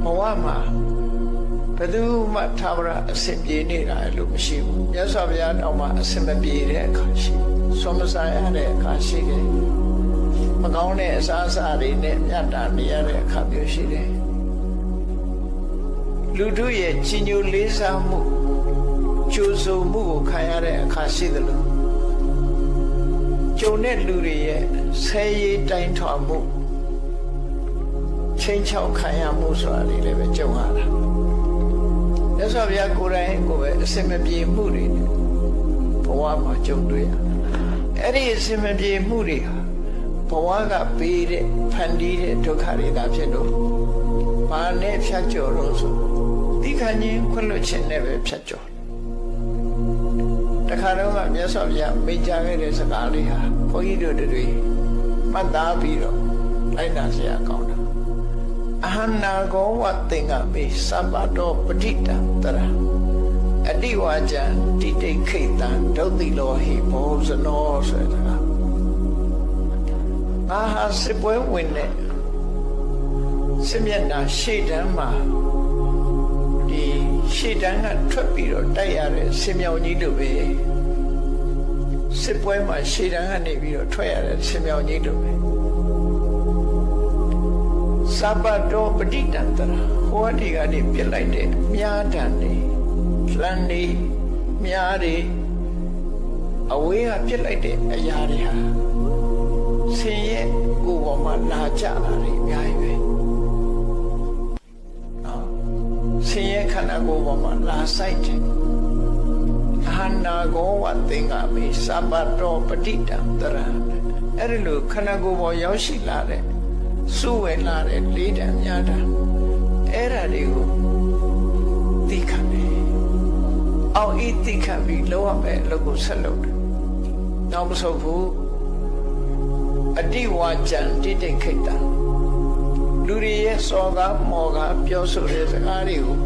ဘဝမှာဘယ်သူမှသာဝရအစဉ်ပြေနေတာလို့မရှိဘူးမြတ်စွာဘုရားတောင်မှအစဉ်မပြေတဲ့အခါရှိဆွမ်းမစားရတဲ့အခါရှိတယ်မကောင်းတဲ့အစားအစာတွေနဲ့မြတ်တာနေရတဲ့အခါမျိုးရှိတယ်လူတို့ရဲ့ကြီးညိုလေးစားမှုကြိုးစုံမှုကိုခံရတဲ့အခါရှိတယ်လို့ကြုံတဲ့လူတွေရဲ့ဆဲရေးတိုင်းထွာမှုချင်းချောက်ခံရမှုဆိုတာတွေလည်းပဲကြုံရတာမြတ်စွာဘုရားကိုယ်တိုင်ကိုပဲအစင်မပြေမှုတွေဘဝမှာကြုံတွေ့ရအဲ့ဒီအစင်မပြေမှုတွေဟာဘဝကပေးတဲ့ဖန်တီးတဲ့ဒုက္ခတွေသာဖြစ်လို့ဘာနဲ့ဖြတ်ကျော်လို့ဆိုဒီခဏချင်းခွင့်လွှတ်ခြင်းနဲ့ပဲဖြတ်ကျော်တခါတော့မြတ်စွာဘုရားမိန့်ကြားခဲ့တဲ့စကားလေးဟာဘုန်းကြီးတို့တွေမှတ်သားပြီးတော့လိုက်နာเสียကောင်းတာအဟနာကောဝသင်္ကမေသဗ္ဗတောပဋိတံတရအတိဝါကျံတိတိခိတံဒုတိလောဟိဘောဇနောဆိုတာငါဟာစစ်ပွဲဝင်တဲ့စစ်မျက်နှာရှေ့တန်းမှာဒီရှေ့တန်းကထွက်ပြီးတော့တိုက်ရတဲ့ဆင်မြောင်ကြီးတို့ပဲစစ်ပွဲမှာရှေ့တန်းကနေပြီးတော့ထွက်ရတဲ့ဆင်မြောင်ကြီးတို့ပဲသဗ္ဗတောပဋိတံတရဟောဒီကနေပြစ်လိုက်တဲ့မြားတန်တွေလမ်းတွေမြားတွေအဝေးကပြစ်လိုက်တဲ့အရာတွေဟာဆင်ရဲ့ကိုယ်ပေါ်မှာလာကြတာတွေအများကြီးပဲဆင်းရဲခန္ဓာကိုယ်ပေါ်မှာလာဆိုင်တယ်အဟနာကောဝသင်္ကမေသဗ္ဗတောပဋိတံတရအဲ့ဒီလိုခန္ဓာကိုယ်ပေါ်ရောက်ရှိလာတဲ့စုဝေလာတဲ့လေးတံများတံအဲ့ဒါတွေကိုသိခံတယ်အောင်ဤသိခံပြီးလောရမယ်အလုပ်ကိုဆက်လုပ်တယ်နောက်မဆုံးဘူးအတိဝါကျံတိတိခိတံလူတွေရဲ့စော်ကားမော်ကားပြောဆိုတဲ့စကားတွေကို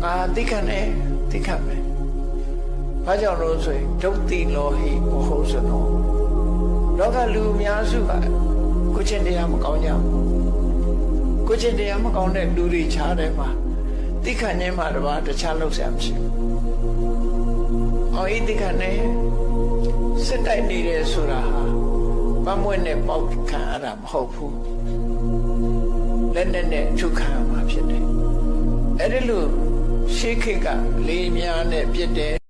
ငါသိခံတယ်သိခံမယ်။ဘာကြောင့်လို့ဆိုရင်ဒုတိလောဟိဘဟုဇနောလောကလူအများစုကကိုချင်းတရားမကောင်းကြဘူး။ကိုချင်းတရားမကောင်းတဲ့လူတွေခြားတယ်မှာသိခံခြင်းမှာတခြားလုပ်ဆရာမရှိဘူး။အော်ဤသိခံတယ်စစ်တိုက်နေတယ်ဆိုတာဟာပမွေးနဲ့ပေါက်ခံရတာမဟုတ်ဘူး။လက်နဲ့ထုတ်ခံမှာဖြစ်တယ်အဲ့ဒီလိုရှေးခေတ်ကလေးများနဲ့ပြစ်တယ်